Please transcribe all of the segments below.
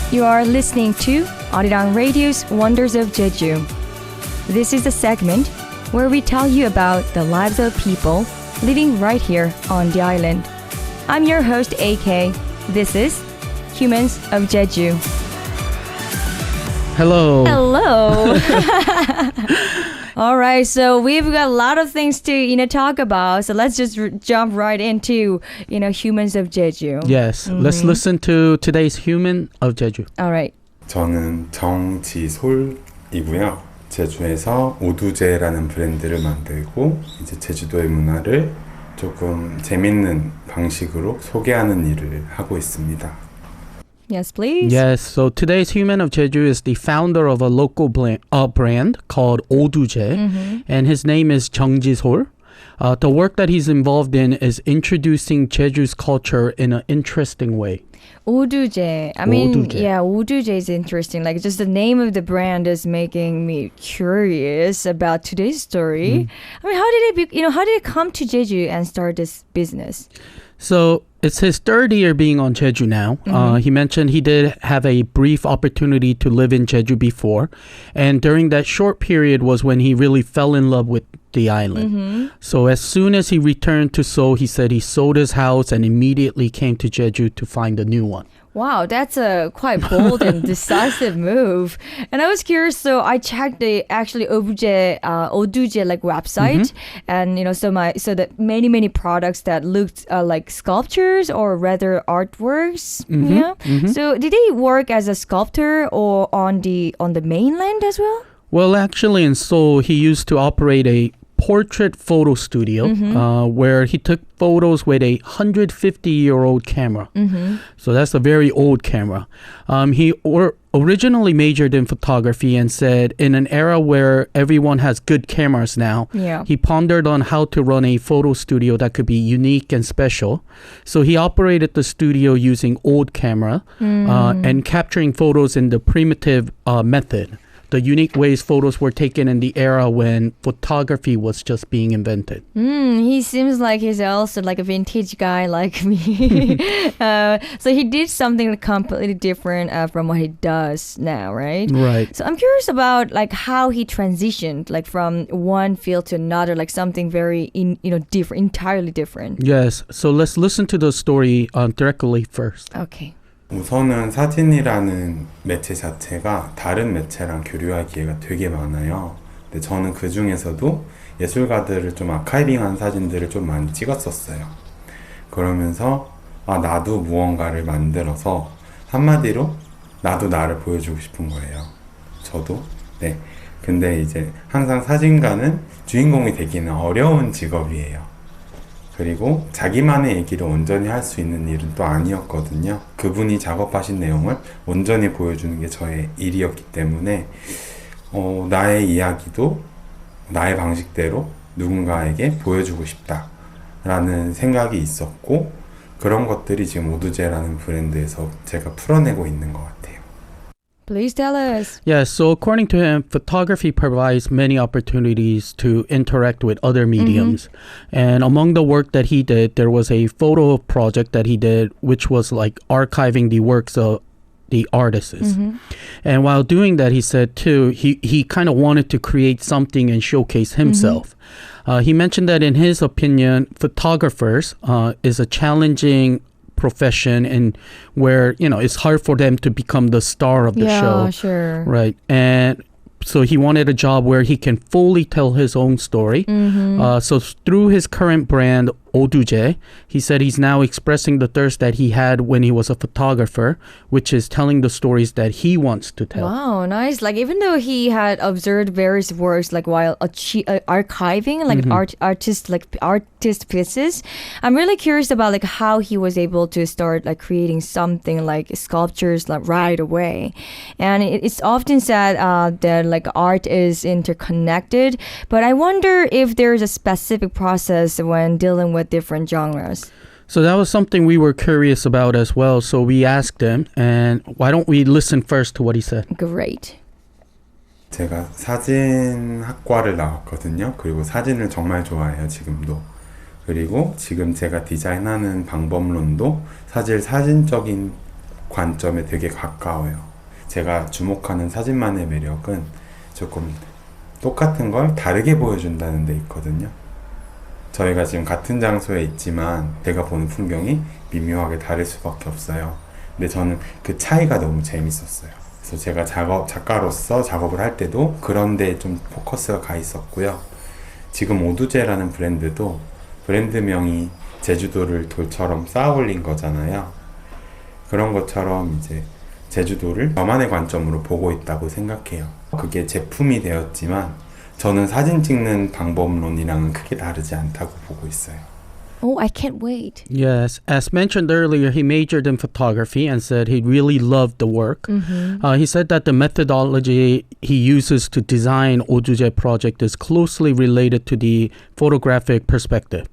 You are listening to Arirang Radio's Wonders of Jeju. This is a segment where we tell you about the lives of people living right here on the island. I'm your host, AK. This is Humans of Jeju. Hello. Hello. All right, so we've got a lot of things to talk about. So let's just jump right into Humans of Jeju. Yes, let's listen to today's Human of Jeju. All right. 저는 정지솔이고요. 제주에서 오두제라는 브랜드를 만들고 이제 제주도의 문화를 조금 재밌는 방식으로 소개하는 일을 하고 있습니다. Yes, please. Yes, so today's Human of Jeju is the founder of a local brand called ODUJEJ, and his name is Jung Jisol. The work that he's involved in is introducing Jeju's culture in an interesting way. ODUJEJ. ODUJEJ is interesting. Like, just the name of the brand is making me curious about today's story. I mean, how did it come to Jeju and start this business? So it's his third year being on Jeju now. He mentioned he did have a brief opportunity to live in Jeju before. And during that short period was when he really fell in love with the island. So as soon as he returned to Seoul, he said he sold his house and immediately came to Jeju to find a new one. Wow, that's a quite bold and decisive move. And I was curious, so I checked the actually ODUJEJ like website, and so the many products that looked like sculptures or rather artworks. So did he work as a sculptor or on the mainland as well? Well, actually in Seoul, he used to operate a portrait photo studio where he took photos with a 150-year-old camera. So that's a very old camera. He originally majored in photography and said in an era where everyone has good cameras now, he pondered on how to run a photo studio that could be unique and special. So he operated the studio using old camera and capturing photos in the primitive method. The unique ways photos were taken in the era when photography was just being invented. He seems like he's also like a vintage guy like me. So he did something completely different from what he does now, right? Right. So I'm curious about like how he transitioned like from one field to another, like something very different, entirely different. Yes. So let's listen to the story directly first. Okay. 우선은 사진이라는 매체 자체가 다른 매체랑 교류할 기회가 되게 많아요. 근데 저는 그 중에서도 예술가들을 좀 아카이빙한 사진들을 좀 많이 찍었었어요. 그러면서 나도 무언가를 만들어서 한마디로 나도 나를 보여주고 싶은 거예요. 저도. 네. 근데 이제 항상 사진가는 주인공이 되기는 어려운 직업이에요. 그리고 자기만의 얘기를 온전히 할 수 있는 일은 또 아니었거든요. 그분이 작업하신 내용을 온전히 보여주는 게 저의 일이었기 때문에 나의 이야기도 나의 방식대로 누군가에게 보여주고 싶다라는 생각이 있었고 그런 것들이 지금 오두제라는 브랜드에서 제가 풀어내고 있는 것 같아요. Please tell us. Yes, so according to him, photography provides many opportunities to interact with other mediums. And among the work that he did, there was a photo project that he did, which was like archiving the works of the artists. And while doing that, he said too, he kind of wanted to create something and showcase himself. He mentioned that in his opinion, photographers is a challenging profession and where it's hard for them to become the star of the show. Yeah, sure. Right. And so he wanted a job where he can fully tell his own story. So through his current brand ODUJEJ, he said he's now expressing the thirst that he had when he was a photographer, which is telling the stories that he wants to tell. Wow, nice. Like even though he had observed various works like while archiving like artist pieces, I'm really curious about like how he was able to start like creating something like sculptures like right away. And it's often said that like art is interconnected, but I wonder if there's a specific process when dealing with different genres. So that was something we were curious about as well. So we asked him, and why don't we listen first to what he said? Great. 제가 사진학과를 나왔거든요. 그리고 사진을 정말 좋아해요, 지금도. 그리고 지금 제가 디자인하는 방법론도 사실 사진적인 관점에 되게 가까워요. 제가 주목하는 사진만의 매력은 조금 똑같은 걸 다르게 보여준다는 데 있거든요. 저희가 지금 같은 장소에 있지만 제가 보는 풍경이 미묘하게 다를 수밖에 없어요. 근데 저는 그 차이가 너무 재밌었어요. 그래서 제가 작가로서 작업을 할 때도 그런 데에 좀 포커스가 가 있었고요. 지금 오두제라는 브랜드도 브랜드명이 제주도를 돌처럼 쌓아 올린 거잖아요. 그런 것처럼 이제 제주도를 저만의 관점으로 보고 있다고 생각해요. 그게 제품이 되었지만 저는 사진 찍는 방법론이랑은 크게 다르지 않다고 보고 있어요. Oh, I can't wait. Yes, as mentioned earlier, he majored in photography and said he really loved the work. He said that the methodology he uses to design ODUJEJ project is closely related to the photographic perspective.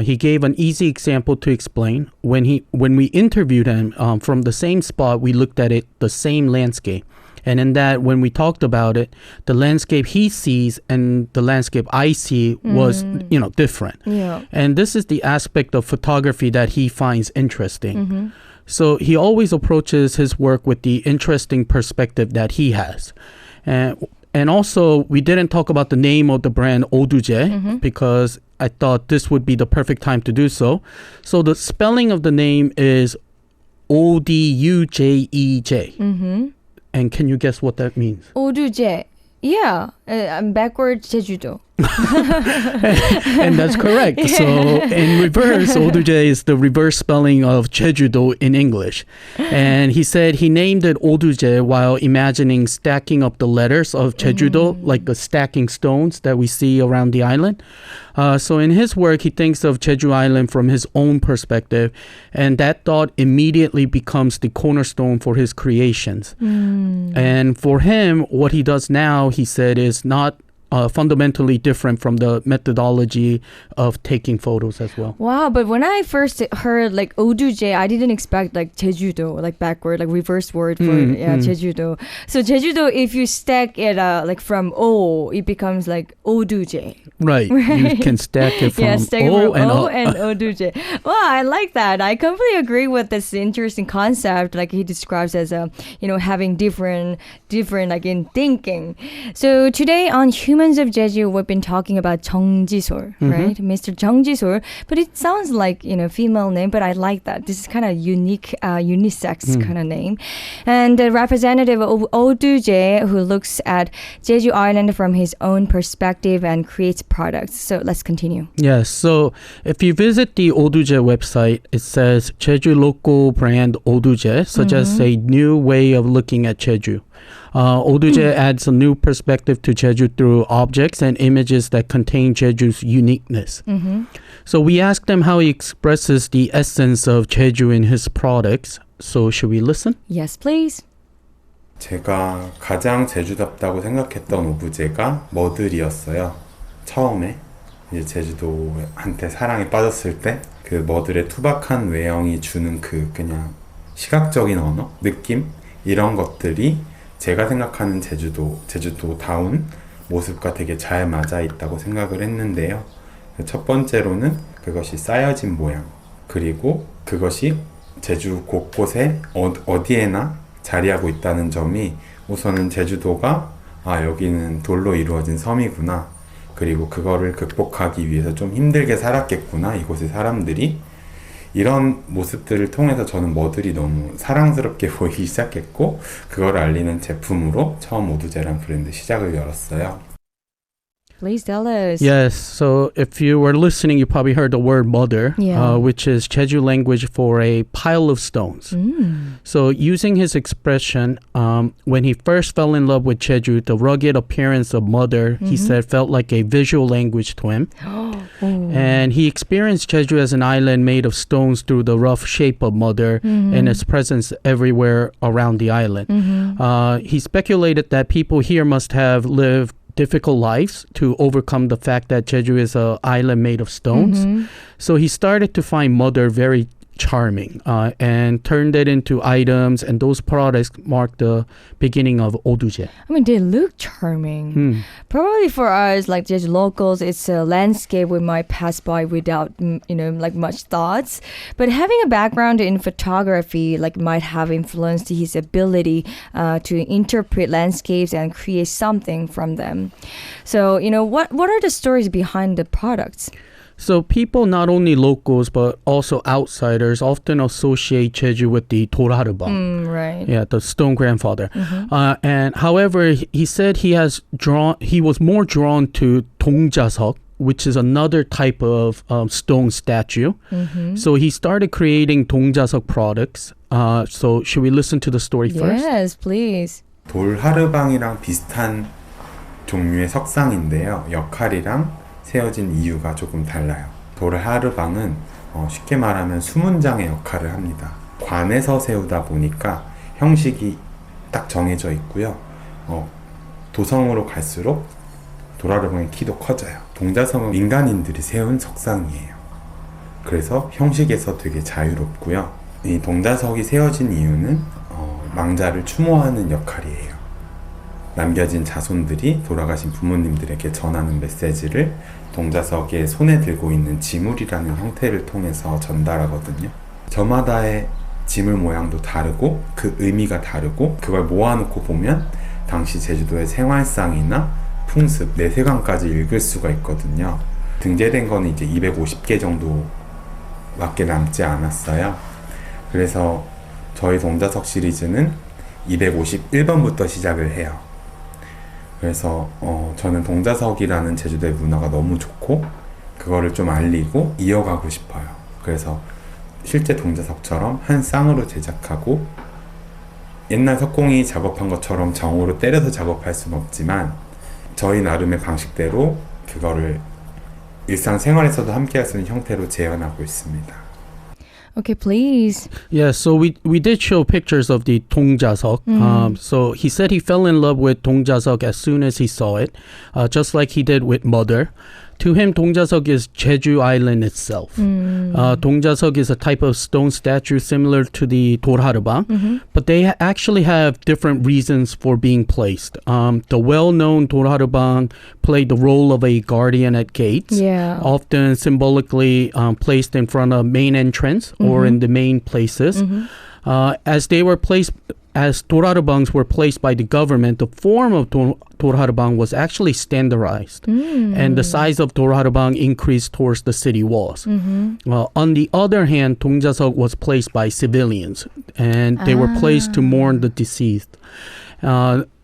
He gave an easy example to explain. When we interviewed him from the same spot, we looked at it, the same landscape. And in that, when we talked about it, the landscape he sees and the landscape I see was, different. Yeah. And this is the aspect of photography that he finds interesting. So he always approaches his work with the interesting perspective that he has. And also, we didn't talk about the name of the brand ODUJEJ because I thought this would be the perfect time to do so. So the spelling of the name is ODUJEJ. And can you guess what that means? 오두제. Yeah. I'm backwards 제주도. And that's correct. So in reverse, ODUJEJ is the reverse spelling of Jeju-do in English. And he said he named it ODUJEJ while imagining stacking up the letters of Jeju-do, like the stacking stones that we see around the island. So in his work, he thinks of Jeju Island from his own perspective, and that thought immediately becomes the cornerstone for his creations. And for him, what he does now, he said, is not fundamentally different from the methodology of taking photos as well. Wow, but when I first heard like 오두제, I didn't expect like 제주도, like backward, like reverse word for 제주도. So 제주도, if you stack it like from O, it becomes like 오두제. Right, you can stack it from O and 오두제. Wow, I like that. I completely agree with this interesting concept. Like he describes as a, having different like in thinking. So today on Humans of Jeju, we've been talking about Jisol, right? Mr. Jisol. But it sounds like, female name, but I like that. This is kind of unique, unisex kind of name. And the representative of ODUJEJ, who looks at Jeju Island from his own perspective and creates products. So let's continue. Yes, so if you visit the ODUJEJ website, it says Jeju local brand ODUJEJ suggests a new way of looking at Jeju. ODUJEJ adds a new perspective to Jeju through objects and images that contain Jeju's uniqueness. So we asked him how he expresses the essence of Jeju in his products. So should we listen? Yes, please. 제가 가장 제주답다고 생각했던 오브제가 머들이었어요. 처음에 이제 제주도한테 사랑에 빠졌을 때 그 머들의 투박한 외형이 주는 그 그냥 시각적인 언어, 느낌 이런 것들이 제가 생각하는 제주도다운 모습과 되게 잘 맞아 있다고 생각을 했는데요. 첫 번째로는 그것이 쌓여진 모양, 그리고 그것이 제주 곳곳에 어디에나 자리하고 있다는 점이 우선은 제주도가 여기는 돌로 이루어진 섬이구나, 그리고 그거를 극복하기 위해서 좀 힘들게 살았겠구나, 이곳의 사람들이. 이런 모습들을 통해서 저는 머들이 너무 사랑스럽게 보이기 시작했고, 그걸 알리는 제품으로 처음 오두제란 브랜드 시작을 열었어요. Please tell us. Yes, so if you were listening, you probably heard the word mother, which is Jeju language for a pile of stones. So using his expression, when he first fell in love with Jeju, the rugged appearance of mother, he said, felt like a visual language to him. And he experienced Jeju as an island made of stones through the rough shape of mother and its presence everywhere around the island. He speculated that people here must have lived difficult lives to overcome the fact that Jeju is an island made of stones. So he started to find mother very charming and turned it into items, and those products marked the beginning of ODUJEJ. I mean, they look charming. Probably for us, like just locals, it's a landscape we might pass by without, like much thoughts. But having a background in photography, like might have influenced his ability to interpret landscapes and create something from them. So, what are the stories behind the products? So people, not only locals but also outsiders, often associate Jeju with the 돌하르방. Right. Yeah, the stone grandfather. And however, he said he was more drawn to dongjaseok, which is another type of stone statue. So he started creating dongjaseok products. So should we listen to the story first? Yes, please. 돌하르방이랑 비슷한 종류의 석상인데요. 역할이랑 세워진 이유가 조금 달라요. 돌하르방은 쉽게 말하면 수문장의 역할을 합니다. 관에서 세우다 보니까 형식이 딱 정해져 있고요. 도성으로 갈수록 돌하르방의 키도 커져요. 동자석은 민간인들이 세운 석상이에요. 그래서 형식에서 되게 자유롭고요. 이 동자석이 세워진 이유는 망자를 추모하는 역할이에요. 남겨진 자손들이 돌아가신 부모님들에게 전하는 메시지를 동자석에 손에 들고 있는 지물이라는 형태를 통해서 전달하거든요. 저마다의 지물 모양도 다르고 그 의미가 다르고 그걸 모아놓고 보면 당시 제주도의 생활상이나 풍습, 내세관까지 읽을 수가 있거든요. 등재된 거는 이제 250개 정도밖에 남지 않았어요. 그래서 저희 동자석 시리즈는 251번부터 시작을 해요. 그래서 저는 동자석이라는 제주도의 문화가 너무 좋고 그거를 좀 알리고 이어가고 싶어요. 그래서 실제 동자석처럼 한 쌍으로 제작하고 옛날 석공이 작업한 것처럼 정으로 때려서 작업할 수는 없지만 저희 나름의 방식대로 그거를 일상생활에서도 함께 할 수 있는 형태로 재현하고 있습니다. Okay, please. Yeah, so we did show pictures of the dongjaseok. So he said he fell in love with dongjaseok as soon as he saw it, just like he did with mother. To him, dongjaseok is Jeju Island itself. Dongjaseok is a type of stone statue similar to the 돌하르방, but they actually have different reasons for being placed. The well-known 돌하르방 played the role of a guardian at gates, often symbolically placed in front of main entrance or in the main places. As 돌하르방s were placed by the government, the form of 돌하르방 was actually standardized, and the size of 돌하르방 increased towards the city walls. On the other hand, dongjaseok was placed by civilians, and they were placed to mourn the deceased.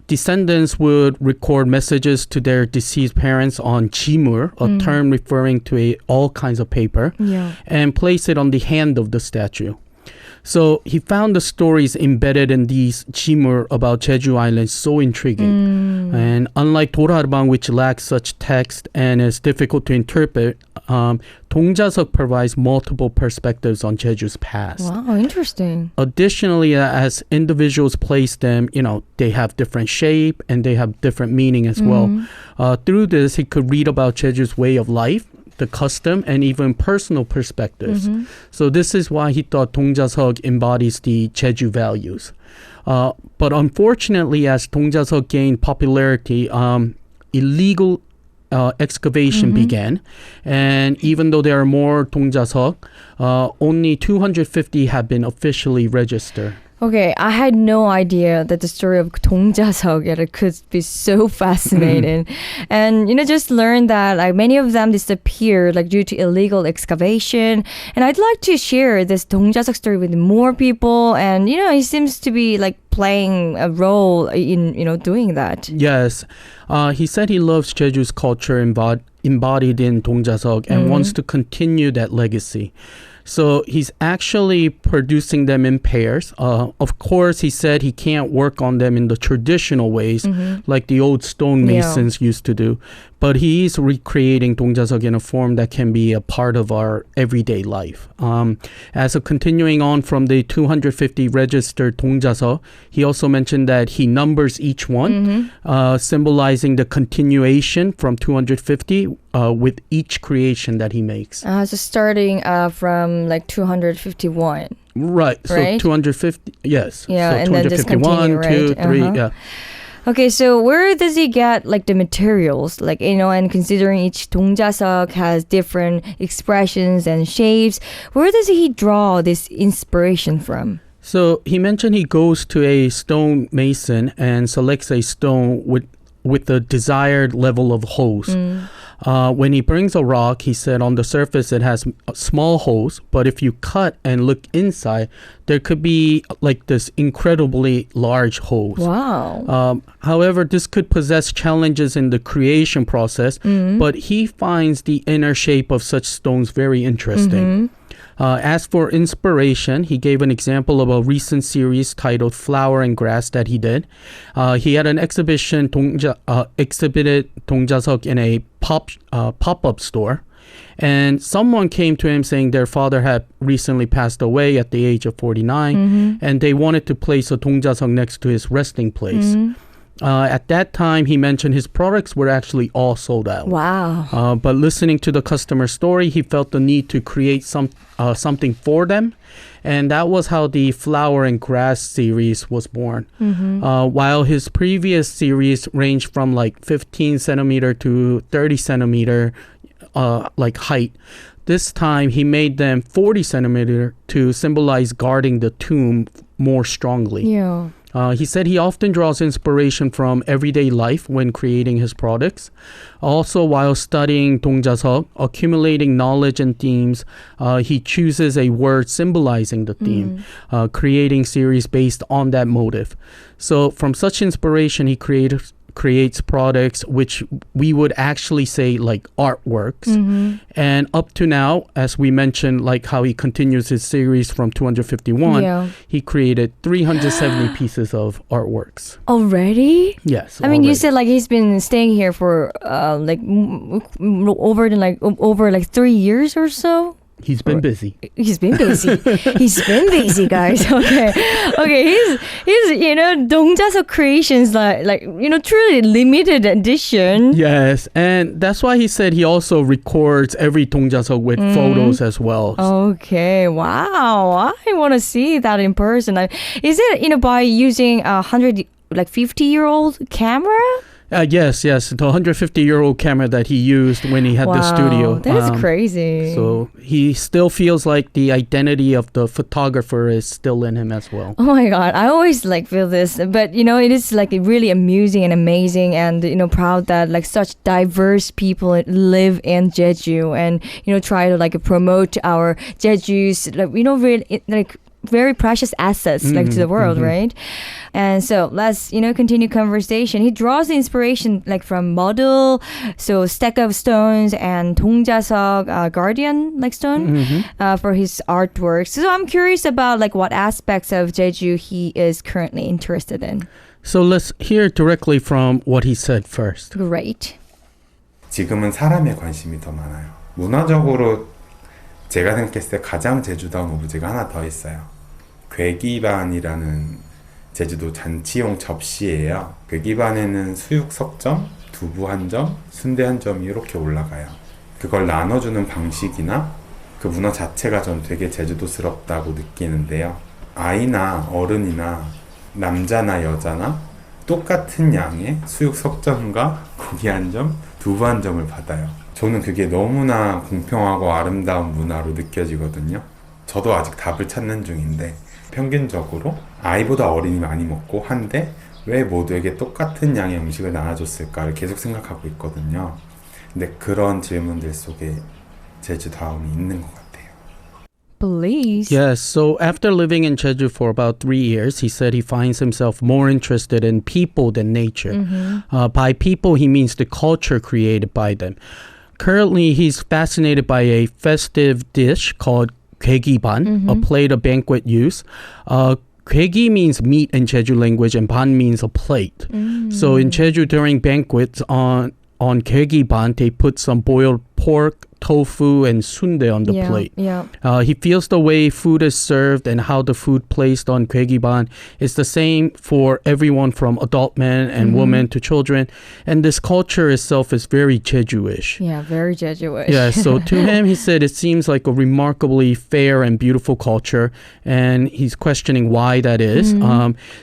Descendants would record messages to their deceased parents on jimur, a term referring to all kinds of paper, and place it on the hand of the statue. So he found the stories embedded in these jimur about Jeju Island so intriguing. And unlike 돌하르방, which lacks such text and is difficult to interpret, dongjaseok provides multiple perspectives on Jeju's past. Wow, interesting. Additionally, as individuals place them, they have different shape and they have different meaning as well. Through this, he could read about Jeju's way of life, the custom, and even personal perspectives. So this is why he thought dongjaseok embodies the Jeju values. But unfortunately, as dongjaseok gained popularity, illegal excavation began. And even though there are more dongjaseok, only 250 have been officially registered. Okay, I had no idea that the story of dongjaseok could be so fascinating. And, just learned that many of them disappeared due to illegal excavation. And I'd like to share this dongjaseok story with more people. And, it seems to be playing a role in, doing that. Yes. He said he loves Jeju's culture embodied in dongjaseok and wants to continue that legacy. So he's actually producing them in pairs. Of course, he said he can't work on them in the traditional ways like the old stonemasons used to do. but he's recreating dongjaseok in a form that can be a part of our everyday life. As a continuing on from the 250 registered dongjaseok, he also mentioned that he numbers each one, symbolizing the continuation from 250 with each creation that he makes. So starting from like 251. Right. So Right? 250, yes. Yeah, so and then just 251, continue, 2, right? 3, Uh-huh. yeah. Okay, so where does he get like the materials? Like, and considering each dongjaseok has different expressions and shapes, where does he draw this inspiration from? So he mentioned he goes to a stone mason and selects a stone with the desired level of holes. When he brings a rock, he said on the surface it has small holes, but if you cut and look inside, there could be like this incredibly large holes. Wow. However, this could possess challenges in the creation process, but he finds the inner shape of such stones very interesting. As for inspiration, he gave an example of a recent series titled Flower and Grass that he did. He had an exhibited dongjaseok in a pop-up store. And someone came to him saying their father had recently passed away at the age of 49, and they wanted to place a dongjaseok next to his resting place. At that time, he mentioned his products were actually all sold out. Wow. But listening to the customer story, he felt the need to create something for them. And that was how the Flower and Grass series was born. While his previous series ranged from like 15 centimeter to 30 centimeter like height, this time he made them 40 centimeter to symbolize guarding the tomb more strongly. Yeah. He said he often draws inspiration from everyday life when creating his products. Also, while studying dongjaseok, accumulating knowledge and themes, he chooses a word symbolizing the theme, creating series based on that motive. So from such inspiration, he creates products which we would actually say like artworks. And up to now, as we mentioned, like how he continues his series from 251, he created 370 pieces of artworks. Already? Yes. I mean, you already. said like he's been staying here for over 3 years or so. He's been busy. He's been busy. He's been busy, guys. Okay. He's dongjaseok creations like truly limited edition. Yes, and that's why he said he also records every dongjaseok with photos as well. Okay. Wow. I want to see that in person. Is it by using a 50-year-old camera? Yes, the 150-year-old camera that he used when he had the studio. That is crazy. So he still feels like the identity of the photographer is still in him as well. Oh my God, I always feel this, but it is really amusing and amazing, and proud that such diverse people live in Jeju, and try to promote our Jeju's really very precious assets to the world, right? And so let's continue conversation. He draws the inspiration from meodeul, so stack of stones, and dongjaseok guardian stone for his artworks. So I'm curious about what aspects of Jeju he is currently interested in. So let's hear directly from what he said first. Great. 지금은 사람에 관심이 더 많아요. 문화적으로 제가 생각했을 때 가장 제주다운 오브제가 하나 더 있어요. 괴기반이라는 제주도 잔치용 접시예요. 괴기반에는 수육 석점, 두부 한 점, 순대 한 점이 이렇게 올라가요. 그걸 나눠주는 방식이나 그 문화 자체가 전 되게 제주도스럽다고 느끼는데요. 아이나 어른이나 남자나 여자나 똑같은 양의 수육 석점과 고기 한 점, 두부 한 점을 받아요. 저는 그게 너무나 공평하고 아름다운 문화로 느껴지거든요. 저도 아직 답을 찾는 중인데 평균적으로 아이보다 어린이 많이 먹고 한데 왜 모두에게 똑같은 양의 음식을 나눠줬을까를 계속 생각하고 있거든요. 근데 그런 질문들 속에 제주다움이 있는 것 같아요. Please. Yes, so after living in Jeju for about 3 years, he said he finds himself more interested in people than nature. By people, he means the culture created by them. Currently, he's fascinated by a festive dish called 괴기반, a plate of banquet use. 괴기 means meat in Jeju language, and 반 means a plate. So in Jeju during banquets, on on goegiban, they put some boiled pork, tofu, and sundae on the plate. Yeah. He feels the way food is served and how the food placed on goegiban is the same for everyone from adult men and women to children. And this culture itself is very Jeju-ish. Yeah, very Jeju-ish. Yeah, so to him, he said it seems like a remarkably fair and beautiful culture, and he's questioning why that is.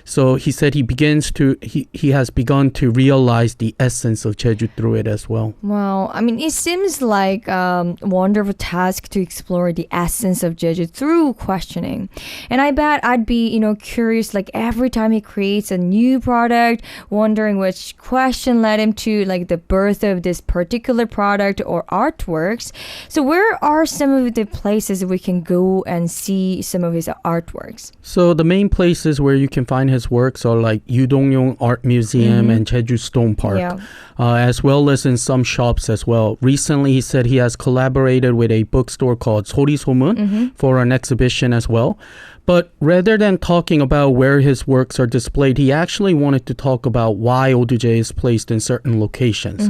So he said he has begun to realize the essence of Jeju through it as well. Wow. I mean, it seems like wonderful task to explore the essence of Jeju through questioning. And I bet I'd be, curious like every time he creates a new product, wondering which question led him to like the birth of this particular product or artworks. So where are some of the places we can go and see some of his artworks? So the main places where you can find his works are like Yudongyong Art Museum and Jeju Stone Park, as well as in some shops as well. Recently, he said he has collaborated with a bookstore called 소리소문 for an exhibition as well. But rather than talking about where his works are displayed, he actually wanted to talk about why ODUJEJ is placed in certain locations.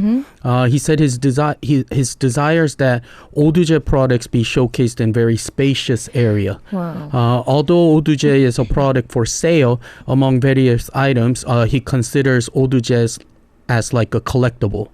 He said his desires that ODUJEJ products be showcased in very spacious area. Wow. Although ODUJEJ is a product for sale among various items, he considers ODUJEJ as like a collectible.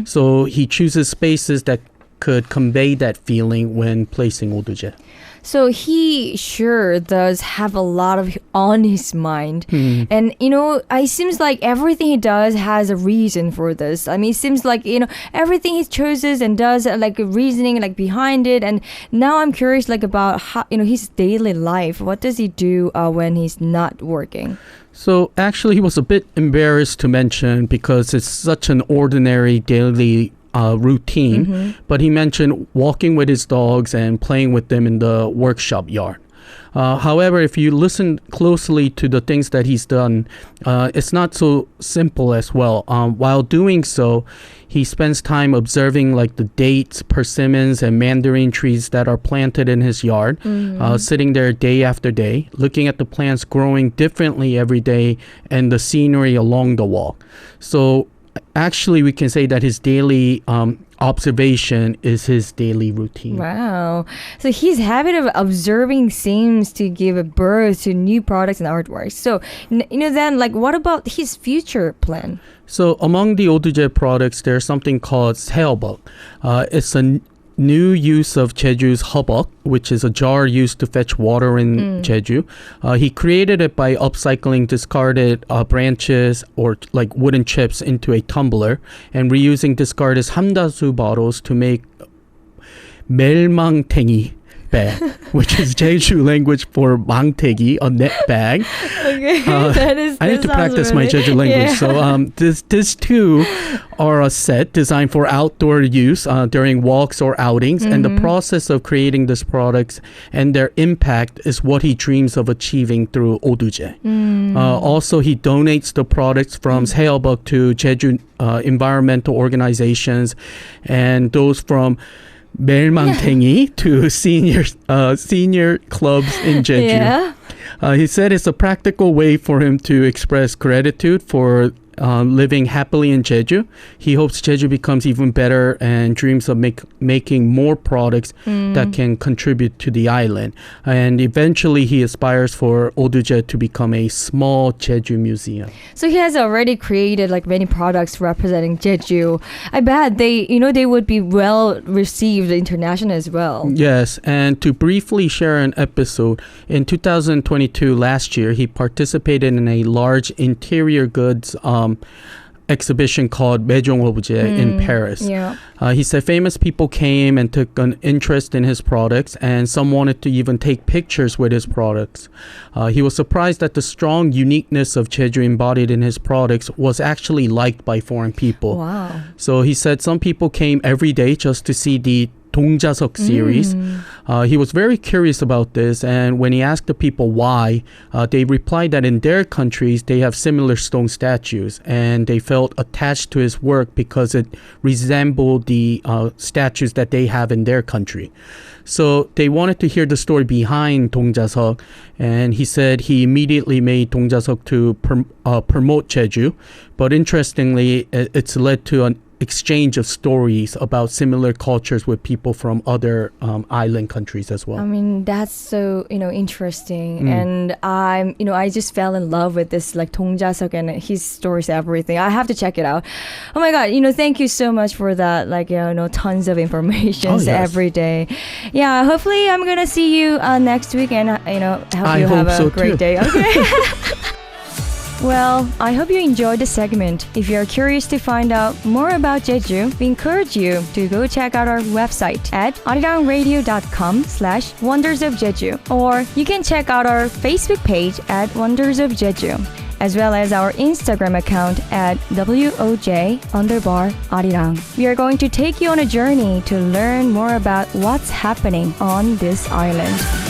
So he chooses spaces that could convey that feeling when placing ODUJEJ. So he sure does have a lot of on his mind. And, it seems like everything he does has a reason for this. I mean, it seems like, everything he chooses and does like reasoning like behind it. And now I'm curious like about how, his daily life. What does he do when he's not working? So actually he was a bit embarrassed to mention because it's such an ordinary daily routine, but he mentioned walking with his dogs and playing with them in the workshop yard. However, if you listen closely to the things that he's done, it's not so simple as well. While doing so, he spends time observing like the dates, persimmons, and mandarin trees that are planted in his yard, sitting there day after day, looking at the plants growing differently every day and the scenery along the walk. So actually, we can say that his daily observation is his daily routine. Wow. So his habit of observing seems to give a birth to new products and artworks. So, then like what about his future plan? So among the ODUJEJ products, there's something called heobeok. It's a new use of Jeju's heobeok, which is a jar used to fetch water in Jeju. He created it by upcycling discarded branches or like wooden chips into a tumbler and reusing discarded hamdasu bottles to make 멜망탱이 bag, which is Jeju language for 망태기, a net bag. Okay, I need to practice my Jeju language. So this too are a set designed for outdoor use during walks or outings. And the process of creating these products and their impact is what he dreams of achieving through ODUJEJ. Also, he donates the products from heobeok to Jeju environmental organizations and those from 멜망탱이 to senior clubs in Jeju. He said it's a practical way for him to express gratitude for living happily in Jeju. He hopes Jeju becomes even better and dreams of making more products that can contribute to the island. And eventually he aspires for ODUJEJ to become a small Jeju museum. So he has already created like many products representing Jeju. I bet they would be well received internationally as well. Yes, and to briefly share an episode, in 2022, last year, he participated in a large interior goods exhibition called ODUJEJ in Paris. He said famous people came and took an interest in his products, and some wanted to even take pictures with his products. He was surprised that the strong uniqueness of Jeju embodied in his products was actually liked by foreign people. Wow. So he said some people came every day just to see the dongjaseok series. He was very curious about this, and when he asked the people why, they replied that in their countries they have similar stone statues, and they felt attached to his work because it resembled the statues that they have in their country. So they wanted to hear the story behind dongjaseok, and he said he immediately made dongjaseok to promote Jeju. But interestingly, it's led to an exchange of stories about similar cultures with people from other island countries as well. I mean, that's so, interesting. And I just fell in love with this like dongjaseok and his stories, everything. I have to check it out. Oh my God, thank you so much for that. Like, tons of information every day. Yeah, hopefully I'm going to see you next week and, hope you have a great day. Okay. Well, I hope you enjoyed the segment. If you're curious to find out more about Jeju, we encourage you to go check out our website at arirangradio.com/Wonders of Jeju, or you can check out our Facebook page at Wonders of Jeju, as well as our Instagram account at WOJ_Arirang. We are going to take you on a journey to learn more about what's happening on this island.